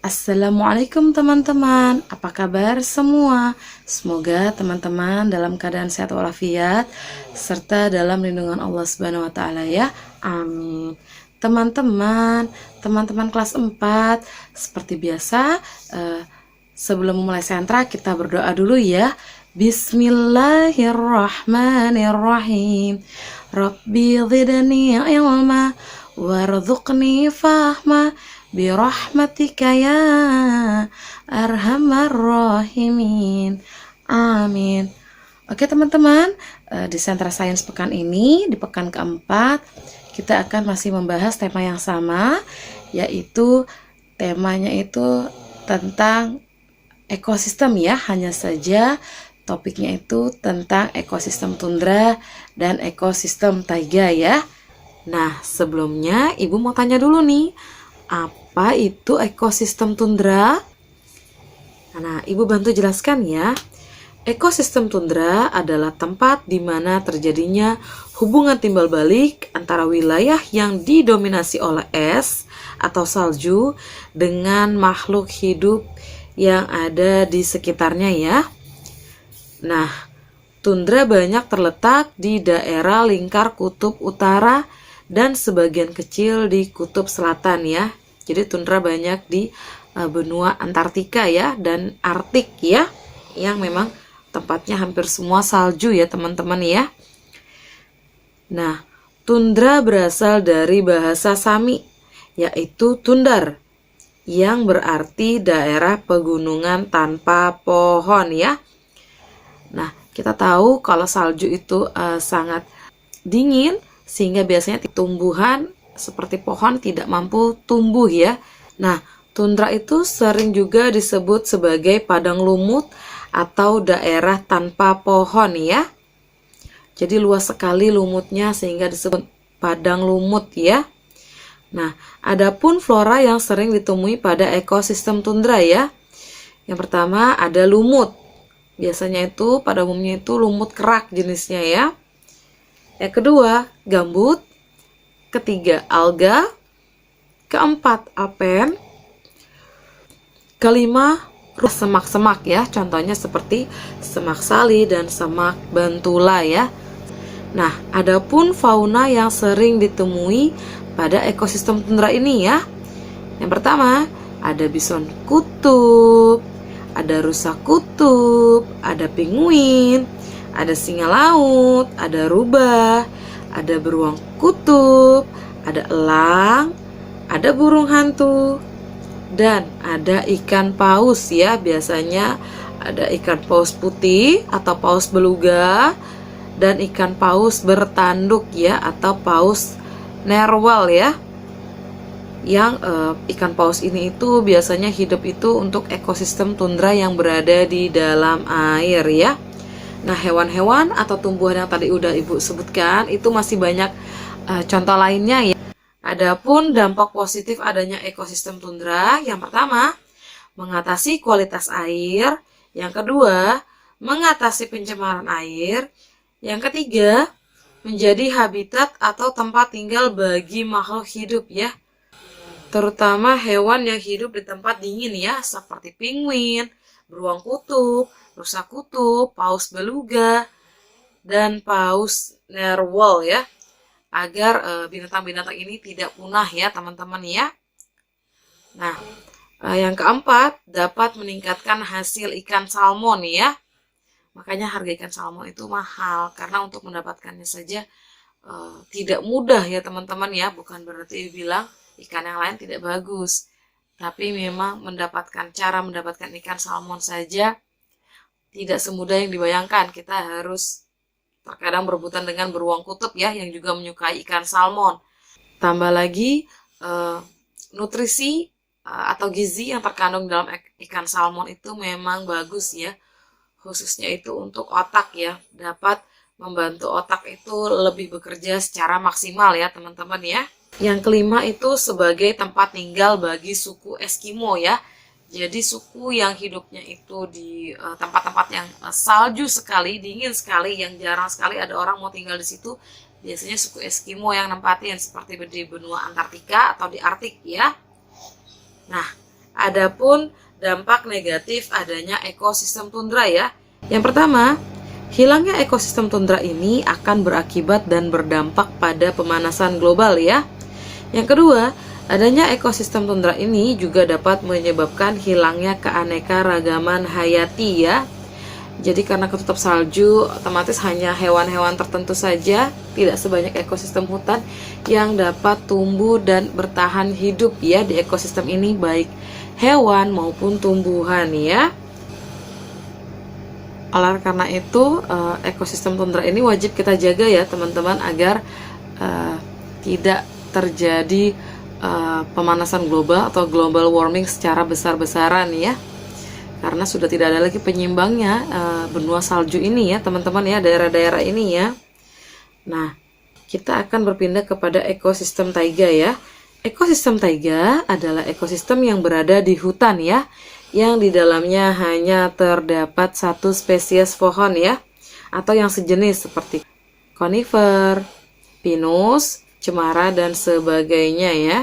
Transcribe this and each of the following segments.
Assalamualaikum teman-teman, apa kabar semua? Semoga teman-teman dalam keadaan sehat walafiat serta dalam lindungan Allah Subhanahu wa taala ya. Amin. Teman-teman kelas 4, seperti biasa sebelum memulai sentra kita berdoa dulu ya. Bismillahirrahmanirrahim. Rabbi zidni ilma warzuqni fahma birahmatika ya arhamar rahimin. Amin. Oke teman-teman, di Sentra Sains pekan ini, di pekan keempat, kita akan masih membahas tema yang sama, yaitu temanya itu tentang ekosistem ya, hanya saja topiknya itu tentang ekosistem tundra dan ekosistem taiga ya. Nah, sebelumnya Ibu mau tanya dulu nih, apa itu ekosistem tundra? Nah, Ibu bantu jelaskan ya. Ekosistem tundra adalah tempat di mana terjadinya hubungan timbal balik antara wilayah yang didominasi oleh es atau salju dengan makhluk hidup yang ada di sekitarnya ya. Nah, tundra banyak terletak di daerah lingkar kutub utara dan sebagian kecil di kutub selatan ya. Jadi tundra banyak di benua Antartika ya dan Arktik ya, yang memang tempatnya hampir semua salju ya teman-teman ya. Nah, tundra berasal dari bahasa Sami, yaitu tundar, yang berarti daerah pegunungan tanpa pohon ya. Nah, kita tahu kalau salju itu sangat dingin, sehingga biasanya tumbuhan seperti pohon tidak mampu tumbuh ya. Nah, tundra itu sering juga disebut sebagai padang lumut atau daerah tanpa pohon ya. Jadi luas sekali lumutnya sehingga disebut padang lumut ya. Nah, adapun flora yang sering ditemui pada ekosistem tundra ya. Yang pertama ada lumut. Biasanya itu pada umumnya itu lumut kerak jenisnya ya. Yang kedua, gambut. Ketiga, alga. Keempat, alpen. Kelima, semak-semak ya. Contohnya seperti semak sali dan semak bantula ya. Nah, adapun fauna yang sering ditemui pada ekosistem tundra ini ya. Yang pertama, ada bison kutub, ada rusa kutub, ada penguin, ada singa laut, ada rubah, ada beruang kutub, ada elang, ada burung hantu, dan ada ikan paus ya. Biasanya ada ikan paus putih atau paus beluga dan ikan paus bertanduk ya atau paus narwhal ya. Yang ikan paus ini itu biasanya hidup itu untuk ekosistem tundra yang berada di dalam air ya. Nah, hewan-hewan atau tumbuhan yang tadi udah Ibu sebutkan itu masih banyak contoh lainnya ya. Adapun dampak positif adanya ekosistem tundra, yang pertama, mengatasi kualitas air, yang kedua, mengatasi pencemaran air, yang ketiga, menjadi habitat atau tempat tinggal bagi makhluk hidup ya. Terutama hewan yang hidup di tempat dingin ya, seperti penguin, beruang kutub, rusa kutub, paus beluga, dan paus narwhal ya, agar binatang-binatang ini tidak punah ya teman-teman ya. Nah, yang keempat, dapat meningkatkan hasil ikan salmon ya. Makanya harga ikan salmon itu mahal, karena untuk mendapatkannya saja tidak mudah ya teman-teman ya. Bukan berarti bilang ikan yang lain tidak bagus, tapi memang cara mendapatkan ikan salmon saja tidak semudah yang dibayangkan. Kita harus terkadang berebutan dengan beruang kutub ya, yang juga menyukai ikan salmon. Tambah lagi nutrisi atau gizi yang terkandung dalam ikan salmon itu memang bagus ya, khususnya itu untuk otak ya, dapat membantu otak itu lebih bekerja secara maksimal ya teman-teman ya. Yang kelima itu sebagai tempat tinggal bagi suku Eskimo ya. Jadi suku yang hidupnya itu di tempat-tempat yang salju sekali, dingin sekali, yang jarang sekali ada orang mau tinggal di situ. Biasanya suku Eskimo yang nempatin, seperti di benua Antartika atau di Arktik ya. Nah, Adapun dampak negatif adanya ekosistem tundra ya. Yang pertama, hilangnya ekosistem tundra ini akan berakibat dan berdampak pada pemanasan global ya. Yang kedua, adanya ekosistem tundra ini juga dapat menyebabkan hilangnya keanekaragaman hayati ya. Jadi karena ketutup salju, otomatis hanya hewan-hewan tertentu saja, tidak sebanyak ekosistem hutan yang dapat tumbuh dan bertahan hidup ya di ekosistem ini, baik hewan maupun tumbuhan ya. Oleh karena itu, ekosistem tundra ini wajib kita jaga ya teman-teman, agar tidak terjadi pemanasan global atau global warming secara besar-besaran ya. Karena sudah tidak ada lagi penyimbangnya benua salju ini ya teman-teman ya, daerah-daerah ini ya. Nah, kita akan berpindah kepada ekosistem taiga ya. Ekosistem taiga adalah ekosistem yang berada di hutan ya, yang di dalamnya hanya terdapat satu spesies pohon ya, atau yang sejenis seperti konifer, pinus, cemara, dan sebagainya ya.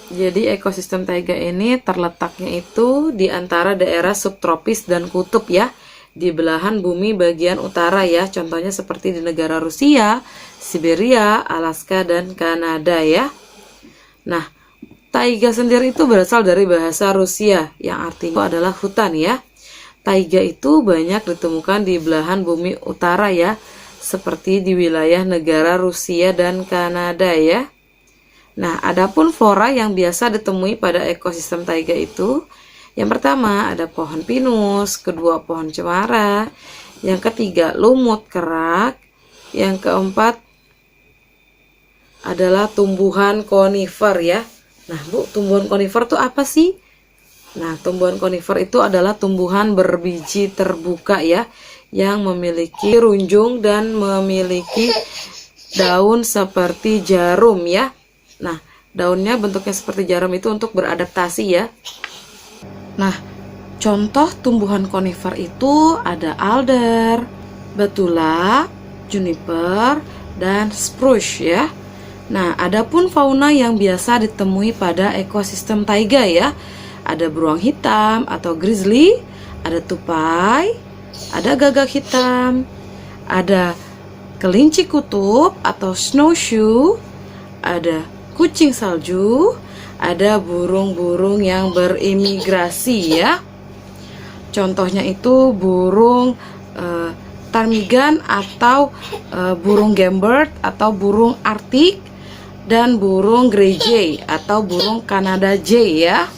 Jadi ekosistem taiga ini terletaknya itu di antara daerah subtropis dan kutub ya, di belahan bumi bagian utara ya. Contohnya seperti di negara Rusia, Siberia, Alaska, dan Kanada ya. Nah, taiga sendiri itu berasal dari bahasa Rusia yang artinya adalah hutan ya. Taiga itu banyak ditemukan di belahan bumi utara ya, seperti di wilayah negara Rusia dan Kanada ya. Nah, adapun flora yang biasa ditemui pada ekosistem taiga itu, yang pertama ada pohon pinus, kedua pohon cemara, yang ketiga lumut kerak, yang keempat adalah tumbuhan konifer ya. Nah, Bu, tumbuhan konifer itu apa sih? Nah, tumbuhan konifer itu adalah tumbuhan berbiji terbuka ya, yang memiliki runjung dan memiliki daun seperti jarum ya. Nah, daunnya bentuknya seperti jarum itu untuk beradaptasi ya. Nah, contoh tumbuhan konifer itu ada alder, betula, juniper, dan spruce ya. Nah, adapun fauna yang biasa ditemui pada ekosistem taiga ya, ada beruang hitam atau grizzly, ada tupai, ada gagak hitam, ada kelinci kutub atau snowshoe, ada kucing salju, ada burung-burung yang berimigrasi ya. Contohnya itu burung ptarmigan atau burung gamebird atau burung Arktik, dan burung grey jay atau burung Kanada jay ya.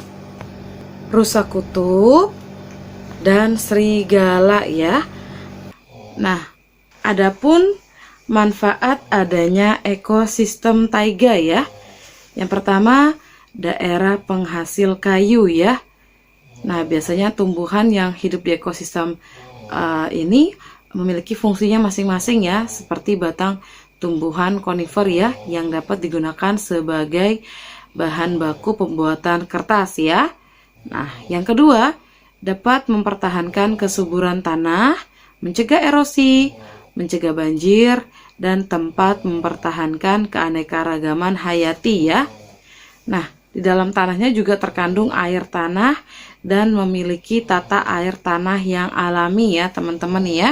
Rusa kutub dan serigala ya. Nah, adapun manfaat adanya ekosistem taiga ya. Yang pertama, daerah penghasil kayu ya. Nah, biasanya tumbuhan yang hidup di ekosistem ini memiliki fungsinya masing-masing ya, seperti batang tumbuhan konifer ya, yang dapat digunakan sebagai bahan baku pembuatan kertas ya. Nah, yang kedua, dapat mempertahankan kesuburan tanah, mencegah erosi, mencegah banjir, dan tempat mempertahankan keanekaragaman hayati ya. Nah, di dalam tanahnya juga terkandung air tanah dan memiliki tata air tanah yang alami ya teman-teman ya.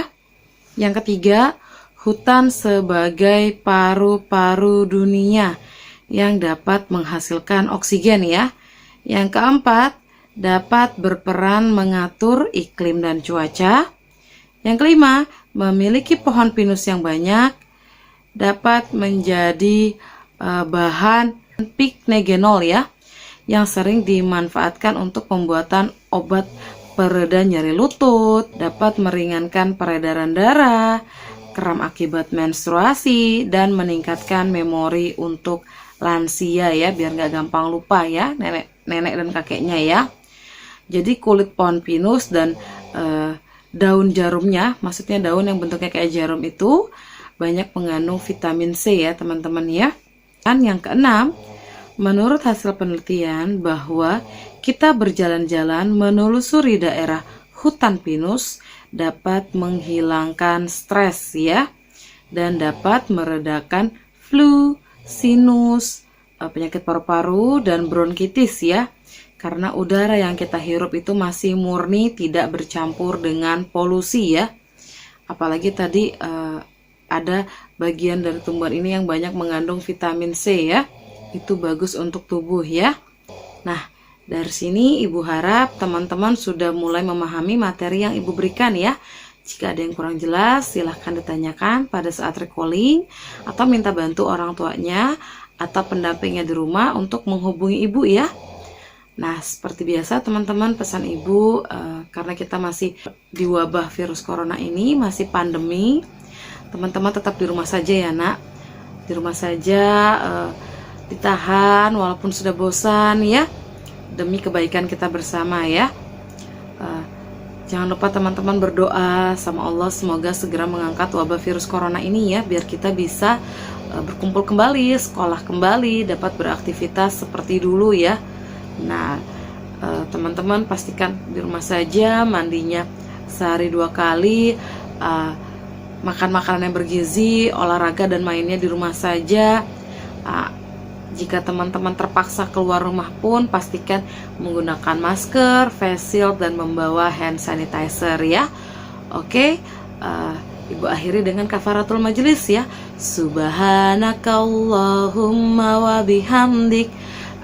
Yang ketiga, hutan sebagai paru-paru dunia yang dapat menghasilkan oksigen ya. Yang keempat, dapat berperan mengatur iklim dan cuaca. Yang kelima, memiliki pohon pinus yang banyak, dapat menjadi bahan piknegenol ya, yang sering dimanfaatkan untuk pembuatan obat pereda nyeri lutut, dapat meringankan peredaran darah, kram akibat menstruasi, dan meningkatkan memori untuk lansia ya, biar nggak gampang lupa ya, nenek dan kakeknya ya. Jadi kulit pohon pinus dan daun jarumnya, maksudnya daun yang bentuknya kayak jarum itu banyak mengandung vitamin C ya teman-teman ya. Dan yang keenam, menurut hasil penelitian bahwa kita berjalan-jalan menelusuri daerah hutan pinus dapat menghilangkan stres ya, dan dapat meredakan flu, sinus, penyakit paru-paru, dan bronkitis ya. karena udara yang kita hirup itu masih murni, tidak bercampur dengan polusi ya. Apalagi tadi ada bagian dari tumbuhan ini yang banyak mengandung vitamin C ya. Itu bagus untuk tubuh ya. Nah, dari sini Ibu harap teman-teman sudah mulai memahami materi yang Ibu berikan ya. Jika ada yang kurang jelas, silahkan ditanyakan pada saat recalling atau minta bantu orang tuanya atau pendampingnya di rumah untuk menghubungi Ibu ya. Nah, seperti biasa teman-teman, pesan Ibu, karena kita masih di wabah virus corona ini, masih pandemi, teman-teman tetap di rumah saja ya nak. Di rumah saja, ditahan walaupun sudah bosan ya, demi kebaikan kita bersama ya. Jangan lupa teman-teman berdoa sama Allah semoga segera mengangkat wabah virus corona ini ya, biar kita bisa berkumpul kembali, sekolah kembali, dapat beraktivitas seperti dulu ya. Nah, teman-teman pastikan di rumah saja, mandinya sehari 2 kali, makan makanan yang bergizi, olahraga dan mainnya di rumah saja. Jika teman-teman terpaksa keluar rumah pun pastikan menggunakan masker, face shield, dan membawa hand sanitizer ya. Oke, Ibu akhiri dengan kafaratul majelis ya. Subhanakallahumma wa bihamdik,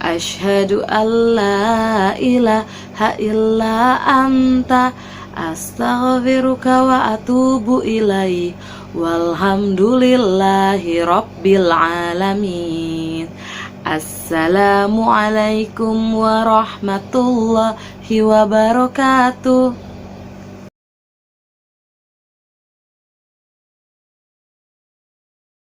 asyhadu alla ilaha illa anta, astaghfiruka wa atubu ilaih, walhamdulillahi rabbil alamin. Assalamualaikum warahmatullahi wabarakatuh.